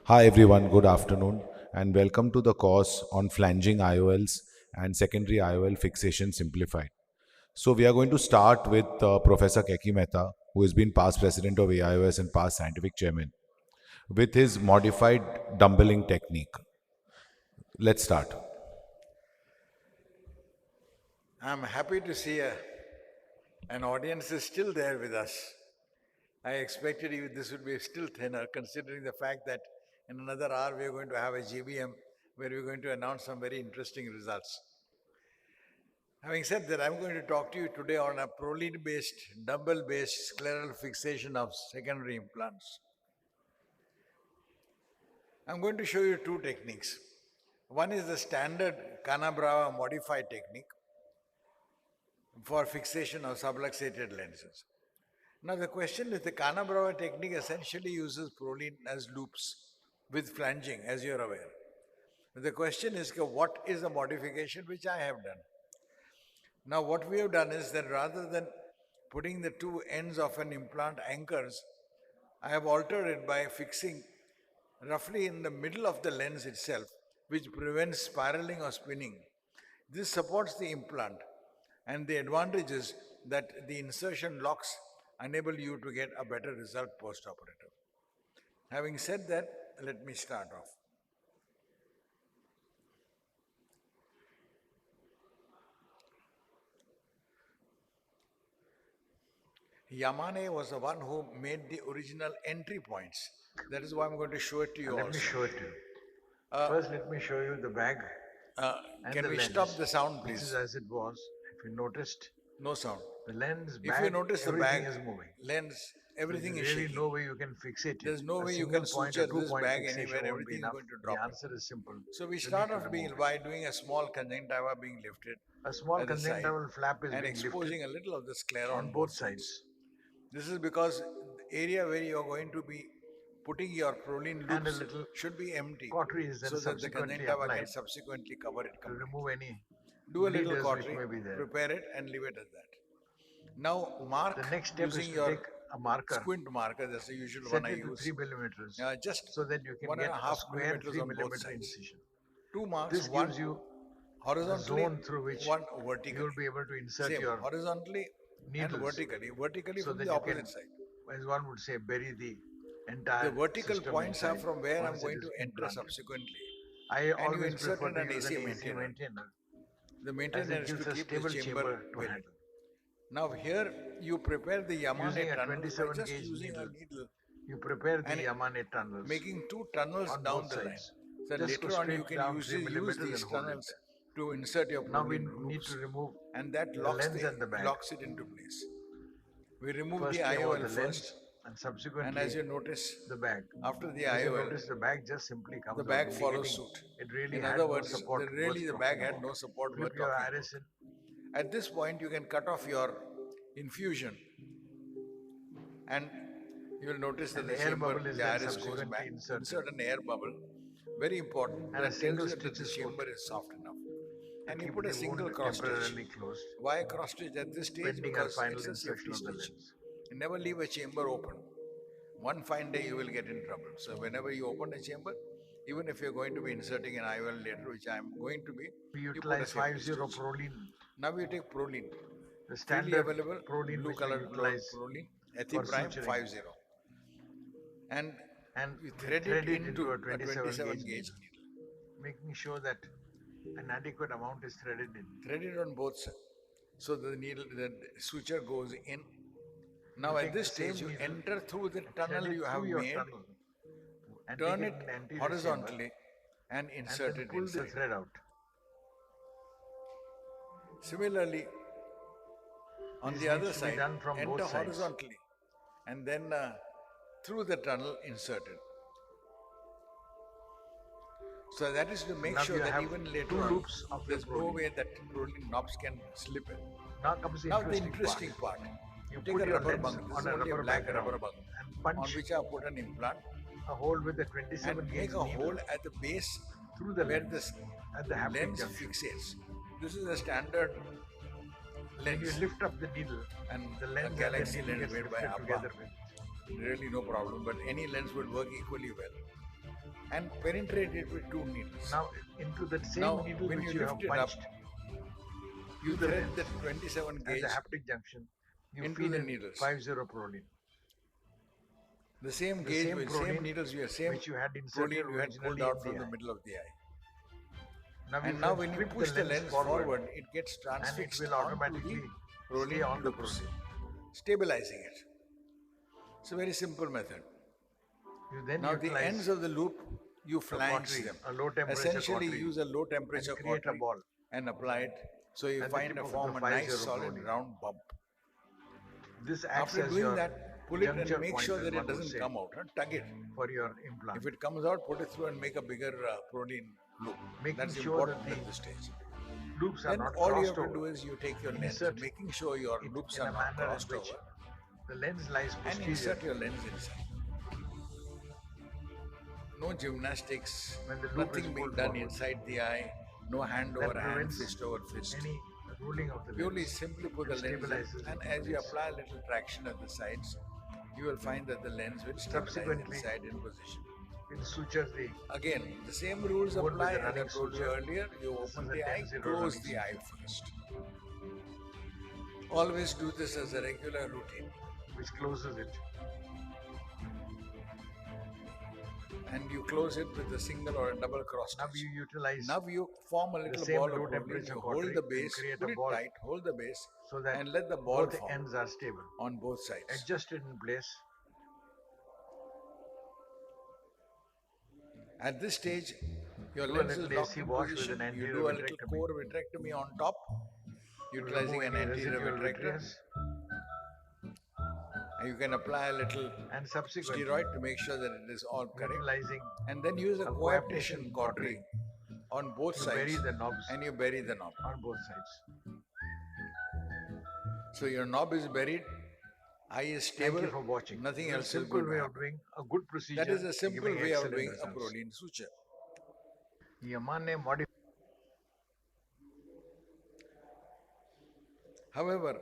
Hi everyone, good afternoon and welcome to the course on flanging IOLs and secondary IOL fixation simplified. So we are going to start with Professor KEIKI Mehta, who has been past president of AIOS and past scientific chairman, with his modified dumbbelling technique. Let's start. I'm happy to see an audience is still there with us. I expected this would be still thinner, considering the fact that in another hour we are going to have a GBM where we're going to announce some very interesting results. Having said that, I'm going to talk to you today on a proline-based, dumbbell-based scleral fixation of secondary implants. I'm going to show you two techniques. One is the standard Canabrava modified technique for fixation of subluxated lenses. Now the question is, the Canabrava technique essentially uses proline as loops with flanging, as you're aware. The question is, what is the modification which I have done? Now what we have done is that rather than putting the two ends of an implant anchors, I have altered it by fixing roughly in the middle of the lens itself, which prevents spiraling or spinning. This supports the implant, and the advantage is that the insertion locks enable you to get a better result post-operative. Having said that, let me start off. Yamane was the one who made the original entry points. That is why I'm going to show it to you. Let me show it to you. First, let me show you the bag and Can the we lens, stop the sound, which please? is as it was. If you noticed, No sound. the lens, If bag, you notice the everything bag, is moving. lens, everything There's is really shaking. no way you can fixate it. There's no A way you single can point suture or 2 this point bag fixation anywhere. won't be Everything is enough. going to The drop in. answer is simple. So we You start need to off remove it. by doing a small conjunctiva being lifted A small at the side conjunctival flap is and being exposing lifted a little of the sclera on both sides. This is because the area where you are going to be putting your proline And a loops little should be empty cautery is then so that the subsequently conjunctiva can applied subsequently cover it to completely. remove any Do a little bleeders which cautery, may be there. prepare it and leave it at that. Now mark The next step using is to your take a marker, squint marker, that's the usual one set I it to use. 3 millimeters Just so that you can one and get a a half square millimeters 3 on both millimeter sides. incision. Two marks, This one gives you the horizontally, zone through which one you vertically. will be able to insert Same, your horizontally and needles vertically so from that the you can, opposite side. as one would say, bury the The entire vertical system points are inside from where I'm once it going to is enter implanted. subsequently. I And you always insert prefer in to an use an AC AC maintainer. maintainer The as maintainer it is to gives a keep the stable chamber chamber to very. handle. Now here you prepare the Using Yamane a tunnels by 27 just gauge using a needle, needle you prepare the and Yamane tunnels making two tunnels on down both the line. sides. So Just go later on you straight can down use 3 millimeters and these hold it tunnels there. to insert your Now we proline need to loops, remove and that the lens and the bag. locks it into place. We remove the First came out IOL the first, lens and and subsequently as you notice, the bag. after the As you IOL, notice, the bag just simply the comes out, bag follows indicating suit. it really In had other no words, support worth the bag talking had about. no support Flip worth your talking iris in. about. At this point, you can cut off your infusion, and you will notice that An air bubble is the then iris goes subsequently back. inserted. Insert an air bubble, very important. And a That tells single you that stitch the is chamber put is soft enough. to And you keep put a the wound single cross stitch. temporarily closed, Why cross stitch at this stage? pending our Because final it's a insertion safety of the stitch. lens. You never leave a chamber open. One fine day you will get in trouble. So whenever you open a chamber, even if you're going to be inserting an IOL later, which I'm going to be, We you put a utilize safety 50 stitch. proline, Now you take proline, the freely standard available, proline blue which we colored utilize proline, for Ethiprime suturing, 50. And and you we thread thread it it into into a a 27 27 gauge gauge needle, needle. making sure that an adequate amount is threaded in. Thread it on both sides. So the suture goes in. Now You at take this the same stage, you needle, enter through the thread tunnel it you have through your made, tunnel, and take turn it it in the anterior chamber, horizontally, and and insert then it pull the inside. thread out. Similarly, on This the needs other to be side, done from enter both sides. horizontally, and then through the tunnel insert it. So that is to make Now sure you that have even two later on, loops of your there's no proline. way that proline knobs can slip in. Now comes the Now the interesting interesting part. You Take put a your rubber lens bung. This is on a only a rubber black rubber background bung and on punch which I put an implant, a hole with a and 27 make gauge a needle hole at the base through the where lens this at the haptic lens junction. fixates. This is a standard When you lens lift up the needle, and the a lens and the galaxy needle lens gets made by lifted Abba. together with. Really no problem, but any lens would work equally well. and penetrate it with 2 needles. Now into that same needle when which you you have lift it up, punched, you thread the 27 at gauge the haptic junction, you into feed the in needles. 50 proline. The same gauge with same needles, which you had inserted proline you had pulled originally out in from the eye. middle of the eye. Now when you push the lens forward, it gets transfixed and it will automatically stay on the loops, proline. stabilizing it. It's a very simple method. You then Now the ends of the loop, you flange them. a low temperature Essentially cautery, use a low temperature and create a cautery ball and apply it so you at the find tip of form the a nice 50 solid proline. round bump. This acts After as doing your that, pull it and juncture make point, sure as that it one would doesn't say, come out. Tug it. for your implant. If it comes out, put it through and make a bigger proline loop. Making That's sure important that at this stage. loops are Then not all you crossed have to over. do is you take your lens, Insert making sure your it loops in are a not manner in crossed which over, the lens lies and posterior. insert your lens inside. No gymnastics, When the loop is nothing being pulled done forward. inside the eye, no hand That over hand, prevents fist over fist. any ruling of the Purely lens. simply put the It lens in, stabilizes and it in as you place. apply a little traction at the sides, you will find that the lens will stabilize Subsequently, inside in position. It sutures the Again, the same rules bone with apply the as I running told you suture. earlier. You This open is a the eye, 10-0 close running the eye suture. first. Always do this as a regular routine. which closes it. And you close it with a single or a double cross Now stitch. you utilize Now you form a little same ball low of proline. temperature You hold cautery the and base, create put a it ball tight, hold the base, so that and let the ball both form ends are stable. on both sides. Adjust it in place. At this stage, your Do a lens is little locked AC in wash with position. an You anterior do a little vitrectomy. core vitrectomy on top, utilizing Remove an any anterior residual vitrector. vitreous. And you can apply a little And subsequently, steroid to make sure that it is all correct. utilizing And then use a coaptation cautery on both you sides, bury the knobs and you bury the knob. on both sides. So your knob is buried, eye is stable, Thank you for watching. nothing This is else a is simple going to way of happen. doing a good procedure. That is a simple giving way of excellent doing a results. proline suture. Yamane modified. However,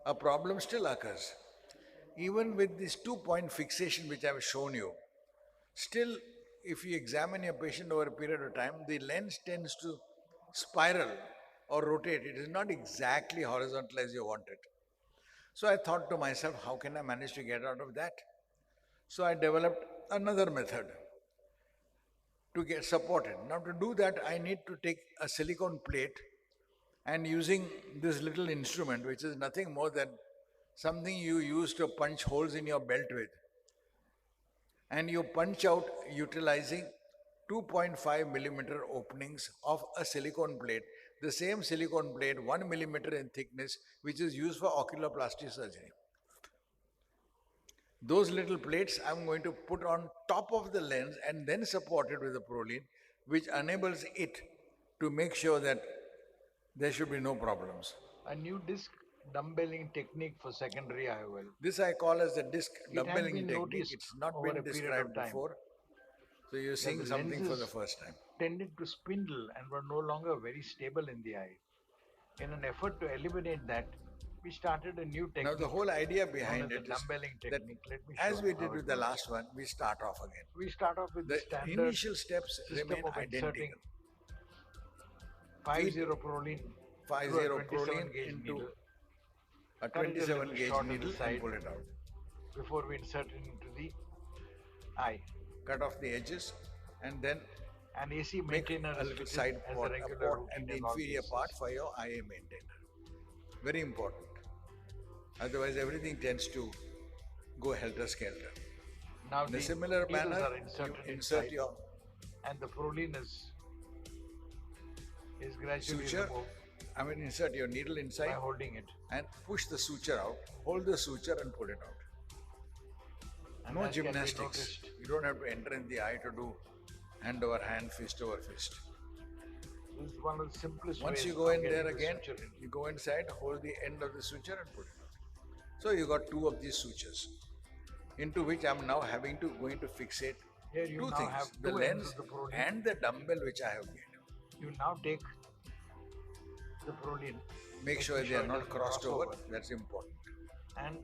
a problem still occurs. Even with this 2-point fixation which I have shown you, still if you examine your patient over a period of time, the lens tends to spiral or rotate. It is not exactly horizontal as you want it. So I thought to myself, how can I manage to get out of that? So I developed another method to get supported. Now to do that, I need to take a silicone plate and using this little instrument, which is nothing more than something you use to punch holes in your belt with. And you punch out utilizing 2.5 millimeter openings of a silicone plate. The same silicone plate, 1 millimeter in thickness, which is used for oculoplasty surgery. Those little plates I'm going to put on top of the lens and then support it with a proline, which enables it to make sure that there should be no problems. A new disc dumbbelling technique for secondary IOL. This I call as the disc It had dumbbelling been technique. noticed It's not over been a period described of time before. So you're that seeing the something for the lenses first time. tended to spindle and were no longer very stable in the eye. In an effort to eliminate that, we started a new technique. Now the whole idea behind known as it the is dumbbelling that technique. Let me as show we you how did with it the works. last one, we start off again. We start off with the The standard initial steps system remain of inserting identical. 50 proline 50 through a 27 proline gauge into needle. a Cut it a 27 little gauge short at the needle and side pull it out. before we insert it into the eye. Cut off the edges and then An AC make maintainer a is little fitted side as port, a a regular port routine and the in all inferior cases. part for your IA maintainer. Very important. Otherwise everything tends to go helter-skelter. Now In a the similar needles manner, are you inserted insert inside your and the proline is gradually suture. removed Insert your needle by inside holding it. and push the suture out. Hold the suture and pull it out. And No as can be gymnastics. noticed, You don't have to enter in the eye to do hand over hand, fist over fist. this is one of the simplest Once ways you go of in there getting the again, suture in. you go inside, hold the end of the suture and put it out. So you got two of these sutures, into which I'm now going to fixate Here you two now things, have the two ends lens of the proline. and the dumbbell which I have made. You now take the proline. Make sure making they are it not doesn't crossed cross over, that's important. And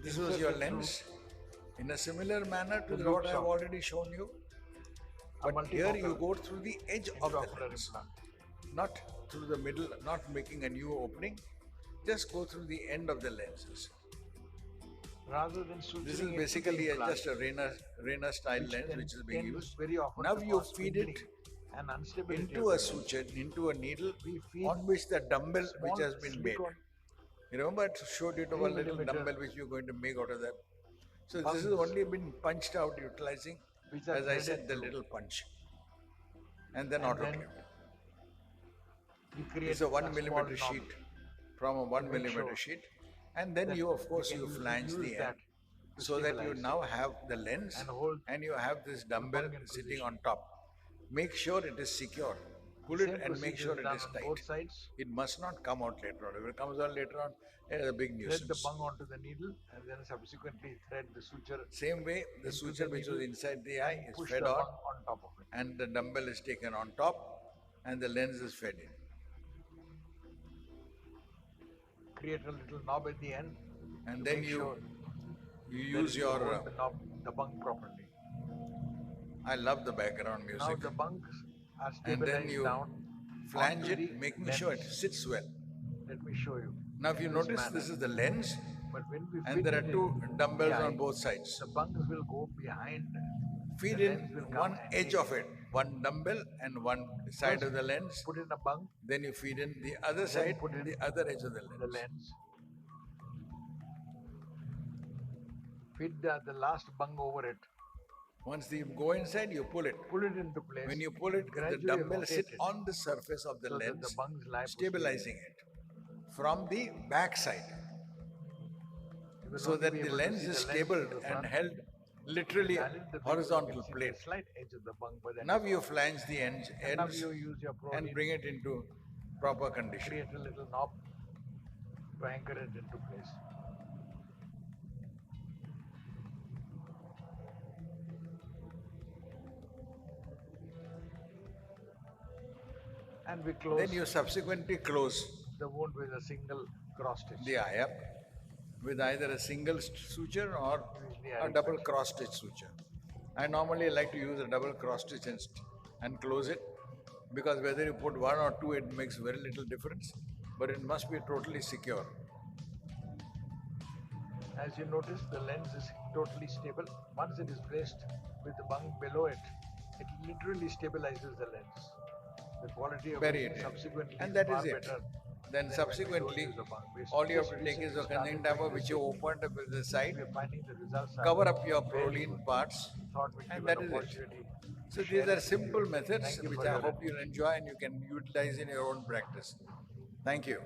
This was your insert it lens. in a similar manner to The what I loops have of already shown you. a But here you multifocal go through the edge of the intraocular lens, implant. not through the middle, not making a new opening. Just go through the end of the lenses. Rather than This is suturing into the basically implant, just a Rayner style lens which is being tends used. very often Now to you cause feed it spindling and instability into of a the lens. suture, into a needle We feed on which the dumbbell which small has been made. silicone You remember I showed you to a 3 little millimeter dumbbell which you're going to make out of that. So this has bungs only been punched out utilizing, which are as I threaded said, the through, little punch and then and then autoclaved. we create It's a a 1 small millimeter knob sheet from a 1 make millimeter sure sheet, and then that you of course we you can flange use the that end to so that you stabilize now have the lens and hold and you have this the dumbbell bung in sitting position. on top. Make sure it is secure. The Pull it same and make procedure sure is it done is on tight. both sides. It must not come out later on. If it comes out later on, it is a big Thread the nuisance. bung onto the needle and then subsequently thread the suture Same way, the into suture the which was needle inside the eye and is push fed the on bung on top of it. and the dumbbell is taken on top and the lens is fed in. Create a little knob at the end And to then make sure you that use it will your, hold the knob, the bung properly. I love the background Now music. the bungs are And then stabilized you down flange onto it, the making lens. sure it sits well. Let me show you. Now if you In this notice, manner. this is the lens But when we and fit there are it two in dumbbells the eye, on both sides. the bungs will go behind. Feed The in lens will come one and edge take of it, one dumbbell and one side First, of the lens. put in a bung, Then you feed in the other then side, put in the other edge of the the lens. lens. Feed the last bung over it. Once you go inside, you pull it. Pull it into place. When you pull it, the gradually dumbbell sit rotate it on the surface of the so that the lens, bungs lie stabilizing posteriorly. it from the back side. You will So only that be the able to lens see is the lens stable to the and front. held literally Dilate the window, you horizontal can see plate. the slight edge of the bung, but then Now you flange the ends and now you use your and proline, bring it into proper condition. create a little knob to anchor it into place. And we close Then you subsequently close the wound with a single cross stitch. the eye up with either a single suture or Usually a I double recommend. cross stitch suture. I normally like to use a double cross stitch and close it because whether you put one or two, it makes very little difference, but it must be totally secure. As you notice, the lens is totally stable. Once it is placed with the bung below it, it literally stabilizes the lens. The quality of Very vision it. subsequently And is that far is it. better Then than subsequently, when we don't use a bung. We all you have just to take is recently a started conjunctiva doing which this you technique, opened up with the side, and we are finding the results are cover up your very proline good. parts, Thought we'd and give that an is it. opportunity to So share these are it. simple methods Thank you which for I your hope you'll enjoy and you can utilize in your own practice. Thank you.